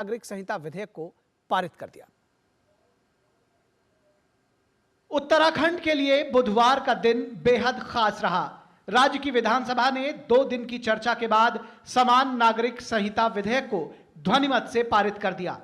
नागरिक संहिता विधेयक को पारित कर दिया। उत्तराखंड के लिए बुधवार का दिन बेहद खास रहा। राज्य की विधानसभा ने 2 दिन की चर्चा के बाद समान नागरिक संहिता विधेयक को ध्वनिमत से पारित कर दिया।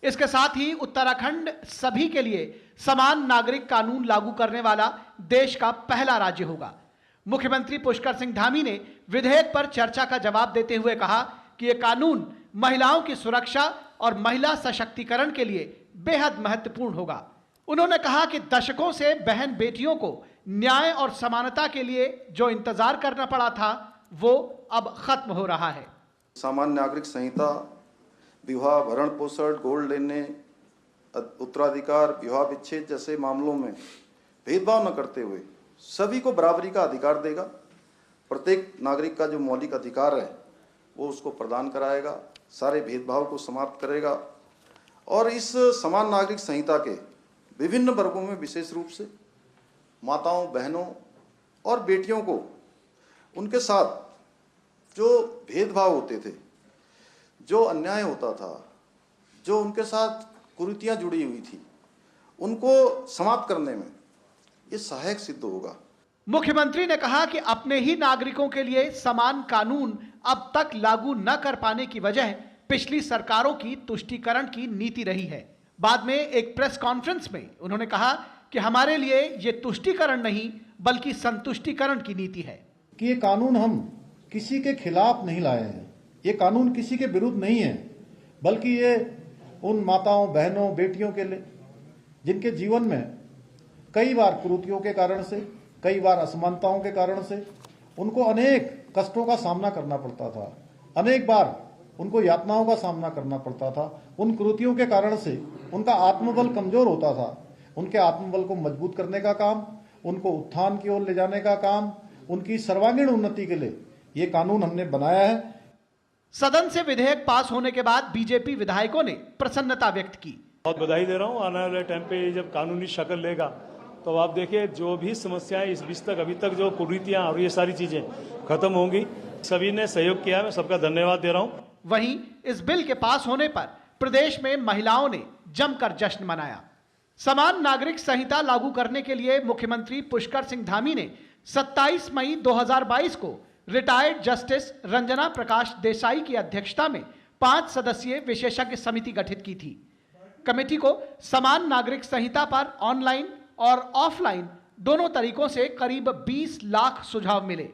इसके साथ ही उत्तराखंड सभी के लिए समान नागरिक कानून लागू करने वाला देश का पहला राज्य होगा। मुख्यमंत्री पुष्कर सिंह धामी ने विधेयक पर चर्चा का जवाब देते हुए कहा कि यह कानून महिलाओं की सुरक्षा और महिला सशक्तिकरण के लिए बेहद महत्वपूर्ण होगा। उन्होंने कहा कि दशकों से बहन बेटियों को न्याय और समानता के लिए जो इंतजार करना पड़ा था वो अब खत्म हो रहा है। सामान्य नागरिक संहिता विवाह, भरण पोषण, गोल्ड लेने, उत्तराधिकार, विवाह विच्छेद जैसे मामलों में भेदभाव न करते हुए सभी को बराबरी का अधिकार देगा। प्रत्येक नागरिक का जो मौलिक अधिकार है वो उसको प्रदान कराएगा, सारे भेदभाव को समाप्त करेगा और इस समान नागरिक संहिता के विभिन्न वर्गों में विशेष रूप से माताओं, बहनों और बेटियों को उनके साथ जो भेदभाव होते थे, जो अन्याय होता था, जो उनके साथ कुरीतियां जुड़ी हुई थी, उनको समाप्त करने में ये सहायक सिद्ध होगा। मुख्यमंत्री ने कहा कि अपने ही नागरिकों के लिए समान कानून अब तक लागू न कर पाने की वजह पिछली सरकारों की तुष्टीकरण की नीति रही है। बाद में एक प्रेस कॉन्फ्रेंस में उन्होंने कहा कि हमारे लिए ये तुष्टीकरण नहीं बल्कि संतुष्टीकरण की नीति है कि ये कानून हम किसी के खिलाफ नहीं लाए हैं, ये कानून किसी के विरुद्ध नहीं है, बल्कि ये उन माताओं, बहनों, बेटियों के लिए जिनके जीवन में कई बार कुरीतियों के कारण से, कई बार असमानताओं के कारण से उनको अनेक कष्टों का सामना करना पड़ता था, अनेक बार उनको यातनाओं का सामना करना पड़ता था। उन कुरीतियों के कारण से उनका आत्मबल कमजोर होता था। उनके आत्मबल को मजबूत करने का काम, उनको उत्थान की ओर ले जाने का काम, उनकी सर्वांगीण उन्नति के लिए ये कानून हमने बनाया है। सदन से विधेयक पास होने के बाद बीजेपी विधायकों ने प्रसन्नता व्यक्त की। बहुत बधाई दे रहा हूँ। आने वाले टाइम पे जब कानूनी शक्ल लेगा तो आप देखिए जो भी समस्याएं इस बीच तक अभी तक जो कुरीतियां और ये सारी चीजें खत्म होंगी। सभी ने सहयोग किया, मैं सबका धन्यवाद दे रहा हूँ। वहीं इस बिल के पास होने पर प्रदेश में महिलाओं ने जमकर जश्न मनाया। समान नागरिक संहिता लागू करने के लिए मुख्यमंत्री पुष्कर सिंह धामी ने 27 मई 2022 को रिटायर्ड जस्टिस रंजना प्रकाश देसाई की अध्यक्षता में 5 सदस्यीय विशेषज्ञ समिति गठित की थी। कमेटी को समान नागरिक संहिता पर ऑनलाइन और ऑफलाइन दोनों तरीकों से करीब 20 लाख सुझाव मिले।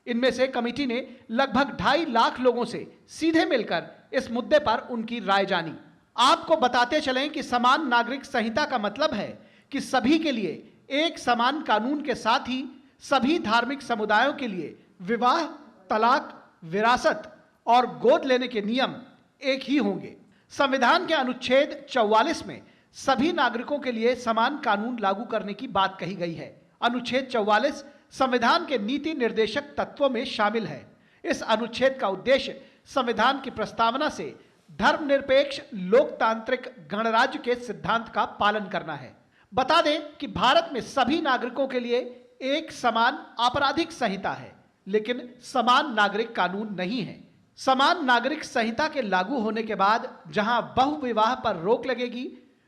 इनमें से कमेटी ने लगभग 2.5 लाख लोगों से सीधे मिलकर इस मुद्दे पर उनकी राय जानी। आपको बताते चलें कि समान नागरिक संहिता का मतलब है कि सभी के लिए एक समान कानून के साथ ही सभी धार्मिक समुदायों के लिए विवाह, तलाक, विरासत और गोद लेने के नियम एक ही होंगे। संविधान के अनुच्छेद 44 में सभी नागरिकों के लिए समान कानून लागू करने की बात कही गई है। अनुच्छेद 44 संविधान के नीति निर्देशक तत्वों में शामिल है। इस अनुच्छेद का उद्देश्य संविधान की प्रस्तावना से धर्मनिरपेक्ष लोकतांत्रिक गणराज्य के सिद्धांत का पालन करना है। बता दें कि भारत में सभी नागरिकों के लिए एक समान आपराधिक संहिता है, लेकिन समान नागरिक कानून नहीं है। समान नागरिक संहिता के लागू होने के बाद जहां बहुविवाह पर रोक लगेगी,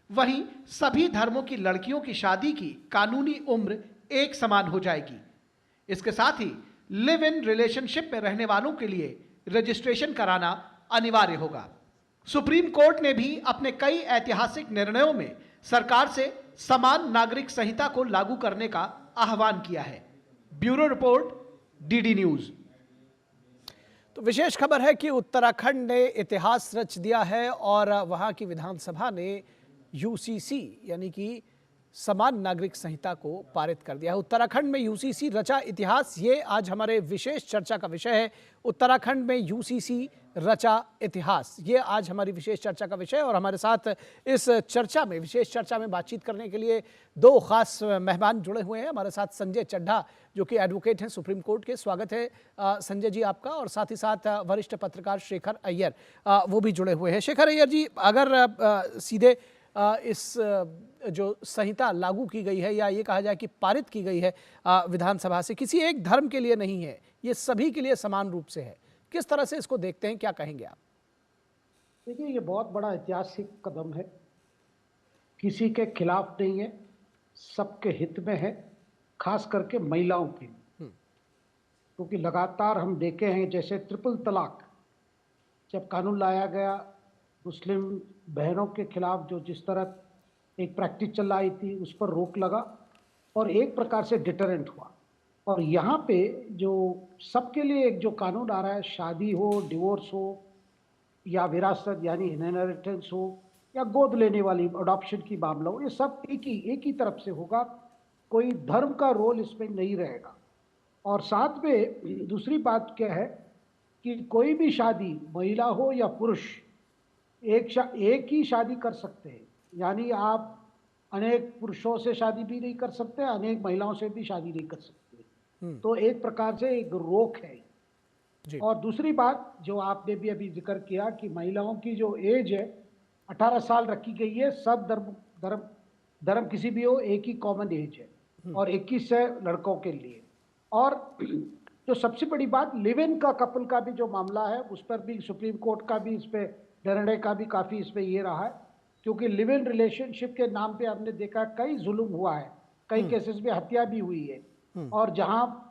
वहीं सभी धर्मों की लड़कियों की शादी की कानूनी उम्र एक समान हो जाएगी। इसके साथ ही लिव इन रिलेशनशिप में रहने वालों के लिए रजिस्ट्रेशन कराना अनिवार्य होगा। सुप्रीम कोर्ट ने भी अपने कई ऐतिहासिक निर्णयों में सरकार से समान नागरिक संहिता को लागू करने का आह्वान किया है। Bureau report, DD news. तो विशेष खबर है कि उत्तराखंड ने इतिहास रच दिया है और वहां की विधानसभा ने यूसीसी यानी कि समान नागरिक संहिता को पारित कर दिया है। उत्तराखंड में यूसीसी रचा इतिहास, ये आज हमारे विशेष चर्चा का विषय है। उत्तराखंड में यूसीसी रचा इतिहास, ये आज हमारी विशेष चर्चा का विषय है। और हमारे साथ इस चर्चा में, विशेष चर्चा में बातचीत करने के लिए 2 खास मेहमान जुड़े हुए हैं। हमारे साथ संजय चड्ढा जो कि एडवोकेट हैं सुप्रीम कोर्ट के, स्वागत है संजय जी आपका। और साथ ही साथ वरिष्ठ पत्रकार शेखर अय्यर वो भी जुड़े हुए हैं। शेखर अय्यर जी, अगर सीधे इस जो संहिता लागू की गई है या ये कहा जाए कि पारित की गई है विधानसभा से, किसी एक धर्म के लिए नहीं है, ये सभी के लिए समान रूप से है, किस तरह से इसको देखते हैं, क्या कहेंगे आप? देखिए, ये बहुत बड़ा ऐतिहासिक कदम है, किसी के खिलाफ नहीं है, सबके हित में है, खास करके महिलाओं के लिए। क्योंकि लगातार हम देखे हैं, जैसे ट्रिपल तलाक जब कानून लाया गया, मुस्लिम बहनों के खिलाफ जो जिस तरह एक प्रैक्टिस चलाई थी, उस पर रोक लगा और एक प्रकार से डिटरेंट हुआ। और यहाँ पे जो सबके लिए एक जो कानून आ रहा है, शादी हो, डिवोर्स हो या विरासत यानी इनहेरिटेंस हो या गोद लेने वाली अडॉप्शन की मामला हो, ये सब एक ही तरफ से होगा, कोई धर्म का रोल इसमें नहीं रहेगा। और साथ में दूसरी बात क्या है कि कोई भी शादी, महिला हो या पुरुष, एक ही शादी कर सकते हैं। यानी आप अनेक पुरुषों से शादी भी नहीं कर सकते, अनेक महिलाओं से भी शादी नहीं कर सकते। तो एक प्रकार से एक रोक है। जी। और दूसरी बात जो आपने भी अभी जिक्र किया कि महिलाओं की जो एज है 18 साल रखी गई है, सब धर्म किसी भी हो, एक ही कॉमन एज है, और 21 है लड़कों के लिए। और जो सबसे बड़ी बात, लिव इन का कपल का भी जो मामला है, उस पर भी सुप्रीम कोर्ट का भी इस पे निर्णय का भी काफ़ी इसमें ये रहा है, क्योंकि लिव इन रिलेशनशिप के नाम पे हमने देखा कई जुल्म हुआ है, कई केसेस में हत्या भी हुई है। और जहाँ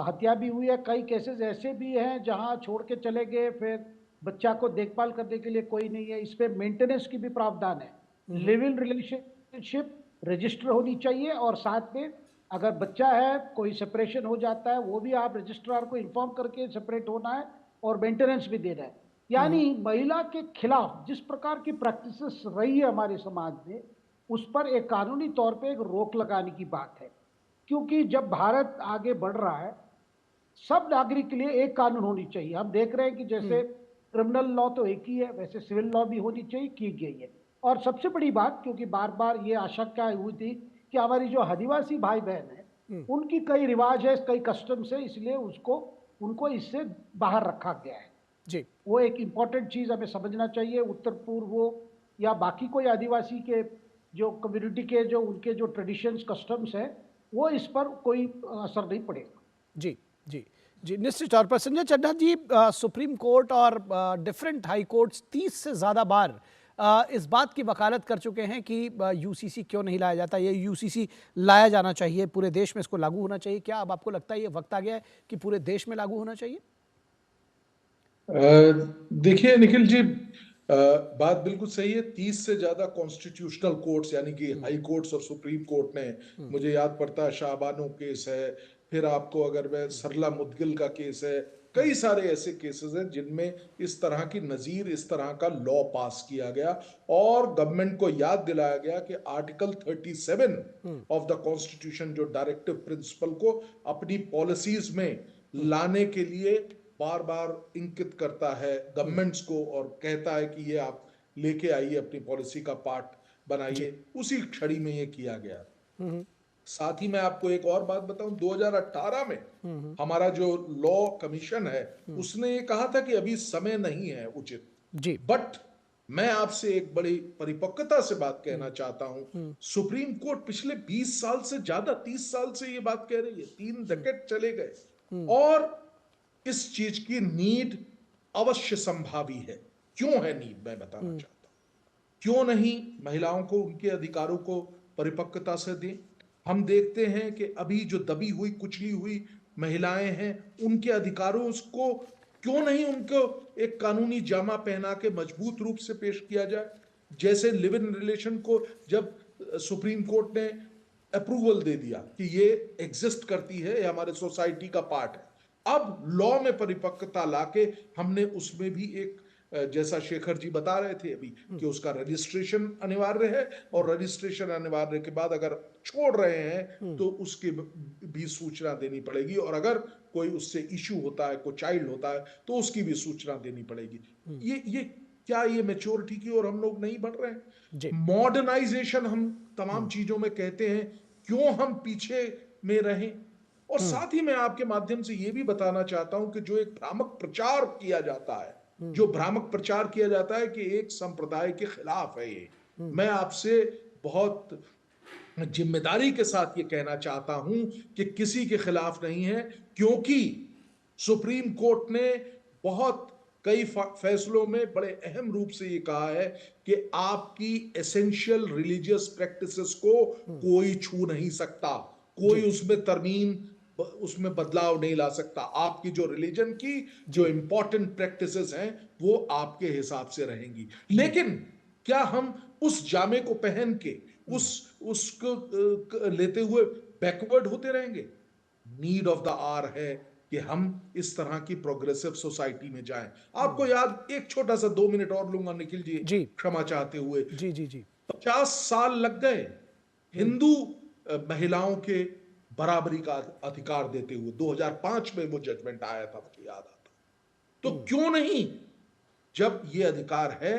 हत्या भी हुई है, कई केसेस ऐसे भी हैं जहाँ छोड़ के चले गए, फिर बच्चा को देखभाल करने के लिए कोई नहीं है, इस पे मेंटेनेंस की भी प्रावधान है। लिव इन रिलेशनशिप रजिस्टर होनी चाहिए, और साथ में अगर बच्चा है, कोई सेपरेशन हो जाता है, वो भी आप रजिस्ट्रार को इन्फॉर्म करके सेपरेट होना है और मेंटेनेंस भी देना है। यानी महिला के खिलाफ जिस प्रकार की प्रैक्टिसेस रही है हमारे समाज में, उस पर एक कानूनी तौर पे एक रोक लगाने की बात है। क्योंकि जब भारत आगे बढ़ रहा है, सब नागरिक के लिए एक कानून होनी चाहिए। हम देख रहे हैं कि जैसे क्रिमिनल लॉ तो एक ही है, वैसे सिविल लॉ भी होनी चाहिए, की गई है। और सबसे बड़ी बात, क्योंकि बार बार ये आशंका हुई थी कि हमारी जो आदिवासी भाई बहन है, उनकी कई रिवाज है, कई कस्टम्स है, इसलिए उनको इससे बाहर रखा गया है। जी। वो एक इम्पॉर्टेंट चीज़ हमें समझना चाहिए। उत्तर पूर्व हो या बाकी कोई आदिवासी के जो कम्युनिटी के जो उनके जो ट्रेडिशंस कस्टम्स हैं, वो इस पर कोई असर नहीं पड़ेगा। जी जी जी, निश्चित तौर पर। संजय चड्ढा जी, सुप्रीम कोर्ट और डिफरेंट हाई कोर्ट्स 30 से ज़्यादा बार इस बात की वकालत कर चुके हैं कि यूसीसी क्यों नहीं लाया जाता, ये यूसीसी लाया जाना चाहिए, पूरे देश में इसको लागू होना चाहिए। क्या अब आपको लगता है ये वक्त आ गया है कि पूरे देश में लागू होना चाहिए? देखिए निखिल जी, बात बिल्कुल सही है। 30 से ज्यादा कॉन्स्टिट्यूशनल कोर्ट्स यानी कि हाई कोर्ट्स और सुप्रीम कोर्ट ने, मुझे याद पड़ता है शाहबानो केस है, फिर आपको अगर मैं सरला मुदगिल का केस है, कई सारे ऐसे केसेस हैं जिनमें इस तरह की नजीर, इस तरह का लॉ पास किया गया और गवर्नमेंट को याद दिलाया गया कि आर्टिकल 37 ऑफ द कॉन्स्टिट्यूशन जो डायरेक्टिव प्रिंसिपल को अपनी पॉलिसीज में लाने के लिए बार बार इंकित करता है गवर्नमेंट्स को और कहता है कि ये आप लेके आइए, अपनी पॉलिसी का पार्ट बनाइए, उसी छड़ी में ये किया गया। साथ ही मैं आपको एक और बात बताऊं, 2018 में हमारा जो लॉ कमीशन है उसने ये कहा था कि अभी समय नहीं है उचित जी। बट मैं आपसे एक बड़ी परिपक्वता से बात कहना चाहता हूं, सुप्रीम कोर्ट पिछले 20 साल से ज्यादा, 30 साल से ये बात कह रही है, 3 डेकेड चले गए और इस चीज की नीड अवश्य संभावी है। क्यों है नीड, मैं बताना चाहता हूं। क्यों नहीं महिलाओं को उनके अधिकारों को परिपक्वता से दें। हम देखते हैं कि अभी जो दबी हुई कुचली हुई महिलाएं हैं, उनके अधिकारों को क्यों नहीं उनको एक कानूनी जामा पहना के मजबूत रूप से पेश किया जाए। जैसे लिव इन रिलेशन को जब सुप्रीम कोर्ट ने अप्रूवल दे दिया कि ये एग्जिस्ट करती है, ये हमारे सोसाइटी का पार्ट है, अब लॉ में परिपक्वता लाके हमने उसमें भी एक, जैसा शेखर जी बता रहे थे अभी, कि उसका रजिस्ट्रेशन अनिवार्य है और रजिस्ट्रेशन अनिवार्य के बाद अगर छोड़ रहे हैं तो उसकी भी सूचना देनी पड़ेगी और अगर कोई उससे इश्यू होता है, कोई चाइल्ड होता है तो उसकी भी सूचना देनी पड़ेगी। ये क्या ये मैच्योरिटी की ओर हम लोग नहीं बढ़ रहे हैं? मॉडर्नाइजेशन हम तमाम चीजों में कहते हैं, क्यों हम पीछे में रहें? और साथ ही मैं आपके माध्यम से यह भी बताना चाहता हूं कि जो एक भ्रामक प्रचार किया जाता है, जो भ्रामक प्रचार किया जाता है कि एक संप्रदाय के खिलाफ है ये, मैं आपसे बहुत जिम्मेदारी के साथ ये कहना चाहता हूं कि किसी के खिलाफ नहीं है, क्योंकि सुप्रीम कोर्ट ने बहुत कई फैसलों में बड़े अहम रूप से ये कहा है कि आपकी एसेंशियल रिलीजियस प्रैक्टिसेस को कोई छू नहीं सकता, कोई उसमें तरमीम, उसमें बदलाव नहीं ला सकता। आपकी जो रिलीजन की जो इंपॉर्टेंट प्रैक्टिसेस हैं वो आपके हिसाब से रहेंगी। लेकिन क्या हम उस जामे को पहन के उसको लेते हुए बैकवर्ड होते रहेंगे? नीड ऑफ द आवर है कि हम इस तरह की प्रोग्रेसिव सोसाइटी में जाएं। आपको याद, एक छोटा सा 2 मिनट और लूंगा निखिल जी, क्षमा चाहते हुए। जी जी जी 50 साल लग गए हिंदू महिलाओं के बराबरी का अधिकार देते हुए। 2005 में वो जजमेंट आया था, मुझे याद आता। तो क्यों नहीं, जब ये अधिकार है,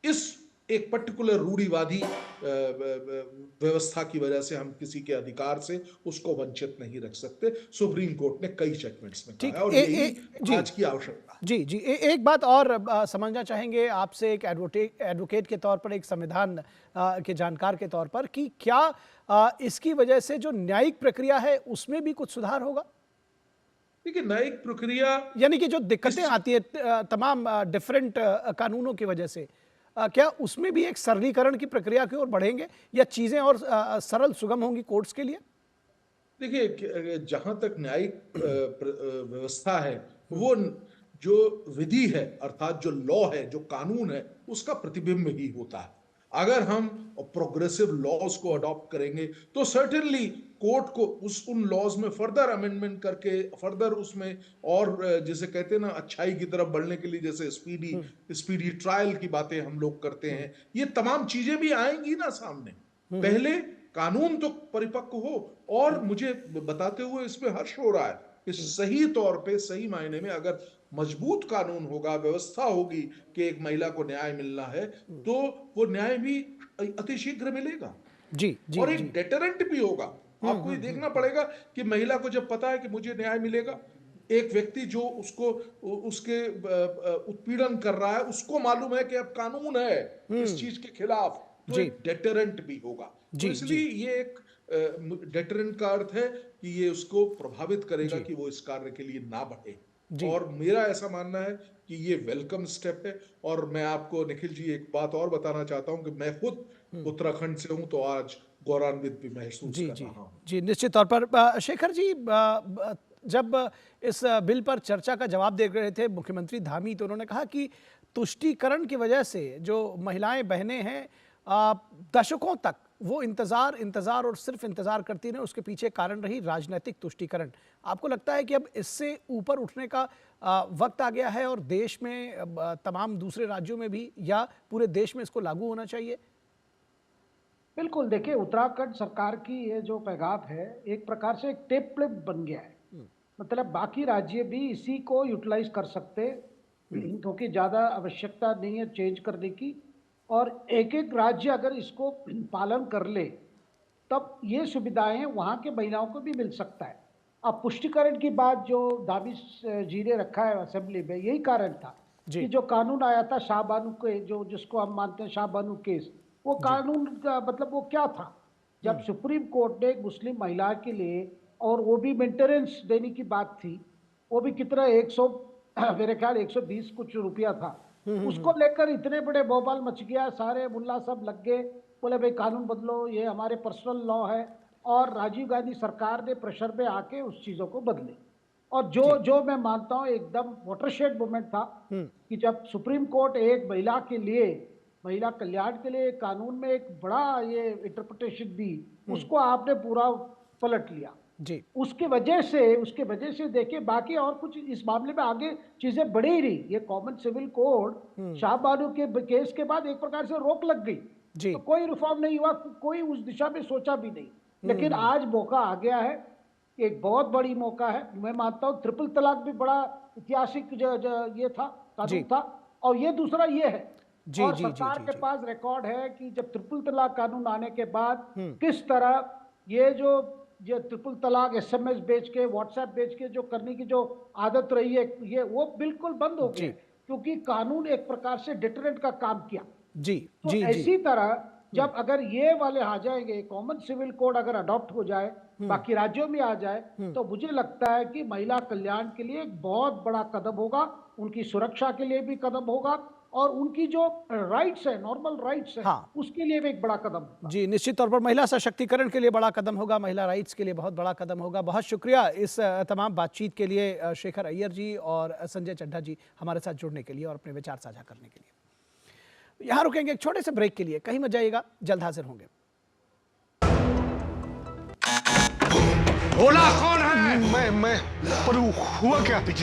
इस एक पर्टिकुलर रूढ़िवादी व्यवस्था की वजह से हम किसी के अधिकार से उसको वंचित नहीं रख सकते। सुप्रीम कोर्ट ने कई जजमेंट्स में कहा है और यही आज की आवश्यकता है। जी जी एक बात और समझना चाहेंगे आपसे, एक एडवोकेट के तौर पर, एक संविधान के जानकार के तौर पर, कि क्या इसकी वजह से जो न्यायिक प्रक्रिया है उसमें भी कुछ सुधार होगा? देखिए, न्यायिक प्रक्रिया यानी कि जो दिक्कतें आती है तमाम डिफरेंट कानूनों की वजह से, क्या उसमें भी एक सरलीकरण की प्रक्रिया की ओर बढ़ेंगे या चीजें और सरल सुगम होंगी कोर्ट्स के लिए? देखिए, जहां तक न्यायिक व्यवस्था है, वो जो विधि है अर्थात जो लॉ है, जो कानून है, उसका प्रतिबिंब ही होता है। अगर हम प्रोग्रेसिव लॉज को अडॉप्ट करेंगे तो सर्टेनली कोर्ट को उन लॉज में फर्दर अमेंडमेंट करके, फर्दर उसमें और जिसे कहते हैं ना, अच्छाई की तरफ बढ़ने के लिए, जैसे स्पीडी ट्रायल की बातें हम लोग करते हैं, ये तमाम चीजें भी आएंगी ना सामने। पहले कानून तो परिपक्व हो, और मुझे बताते हुए इसमें हर्ष हो रहा है कि सही तौर पे, सही मायने में अगर मजबूत कानून होगा, व्यवस्था होगी कि एक महिला को न्याय मिलना है, तो वो न्याय भी अतिशीघ्र मिलेगा। जी जी और एक डेटरेंट भी होगा। आपको ये देखना पड़ेगा कि महिला को जब पता है कि मुझे न्याय मिलेगा, एक व्यक्ति जो उसको उसके उत्पीड़न कर रहा है, उसको मालूम है कि अब कानून है इस चीज के खिलाफ, तो एक डेटरेंट भी होगा। तो इसलिए ये एक डेटरेंट का अर्थ है कि ये उसको प्रभावित करेगा कि वो इस कार्य के लिए ना बढ़े। और मेरा ऐसा मानना है कि ये वेलकम स्टेप है। और मैं आपको निखिल जी एक बात और बताना चाहता हूं कि मैं खुद उत्तराखंड से हूं, तो आज गौरवान्वित भी महसूस कर रहा हूं। जी निश्चित तौर पर। शेखर जी, जब इस बिल पर चर्चा का जवाब दे रहे थे मुख्यमंत्री धामी, तो उन्होंने कहा कि तुष्टीकरण की वजह से जो महिलाएं बहनें हैं, दशकों तक वो इंतजार और सिर्फ इंतजार करती रहे, उसके पीछे कारण रही राजनीतिक तुष्टीकरण। आपको लगता है कि अब इससे ऊपर उठने का वक्त आ गया है और देश में, तमाम दूसरे राज्यों में भी, या पूरे देश में इसको लागू होना चाहिए? बिल्कुल, देखिए, उत्तराखंड सरकार की ये जो पैगाम है, एक प्रकार से एक टेम्पलेट बन गया है। मतलब बाकी राज्य भी इसी को यूटिलाइज कर सकते, क्योंकि ज़्यादा आवश्यकता नहीं है चेंज करने की, और एक एक राज्य अगर इसको पालन कर ले तब ये सुविधाएं वहाँ के महिलाओं को भी मिल सकता है। अब पुष्टिकरण की बात जो दाविश जी ने रखा है असेंबली में, यही कारण था कि जो कानून आया था शाहबानू के, जो जिसको हम मानते हैं शाहबानू केस, वो कानून का मतलब वो क्या था? जब सुप्रीम कोर्ट ने एक मुस्लिम महिला के लिए, और वो भी मेंटेनेंस देने की बात थी, वो भी कितना 100 मेरे ख्याल 120 कुछ रुपया था, उसको लेकर इतने बड़े बवाल मच गया, सारे मुल्ला सब लग गए, बोले भाई कानून बदलो, ये हमारे पर्सनल लॉ है। और राजीव गांधी सरकार ने प्रेशर पे आके उस चीज़ों को बदले। और जो मैं मानता हूँ एकदम वाटरशेड मोमेंट था कि जब सुप्रीम कोर्ट एक महिला के लिए, महिला कल्याण के लिए कानून में एक बड़ा ये इंटरप्रिटेशन दी, उसको आपने पूरा पलट लिया। उसके वजह से देखिए, बाकी और कुछ इस मामले में आगे चीजें बढ़ी ही रही। ये कॉमन सिविल कोड शाहबानू के केस के बाद एक प्रकार से रोक लग गई, तो कोई रिफॉर्म नहीं हुआ, कोई उस दिशा में सोचा भी नहीं। लेकिन आज मौका आ गया है, एक बहुत बड़ी मौका है। मैं मानता हूँ ट्रिपल तलाक भी बड़ा ऐतिहासिक ये था, कानून था, और ये दूसरा ये है। और सरकार के पास रिकॉर्ड है कि जब ट्रिपल तलाक कानून आने के बाद किस तरह ये ट्रिपल तलाक SMS बेच के, व्हाट्सएप बेच के जो करने की जो आदत रही है, ये वो बिल्कुल बंद हो गई, क्योंकि कानून एक प्रकार से डिटरेंट का काम किया। तो इसी तरह जब अगर ये वाले आ जाएंगे, कॉमन सिविल कोड अगर अडॉप्ट हो जाए, बाकी राज्यों में आ जाए, तो मुझे लगता है कि महिला कल्याण के लिए एक बहुत बड़ा कदम होगा, उनकी सुरक्षा के लिए भी कदम होगा, और उनकी जो राइट्स है, नॉर्मल राइट्स है, हाँ। उसके लिए भी एक बड़ा कदम होगा। जी, निश्चित तौर पर महिला सशक्तिकरण के लिए बड़ा कदम होगा, महिला राइट्स के लिए बहुत बड़ा कदम होगा। बहुत शुक्रिया इस तमाम बातचीत के लिए शेखर अय्यर जी और संजय चड्ढा जी, हमारे साथ जुड़ने के लिए और अपने विचार साझा करने के लिए। यहाँ रुकेंगे एक छोटे से ब्रेक के लिए, कहीं मत जाइएगा, जल्द हाजिर होंगे। बोला कौन है? मैं पर हुआ क्या? बिजली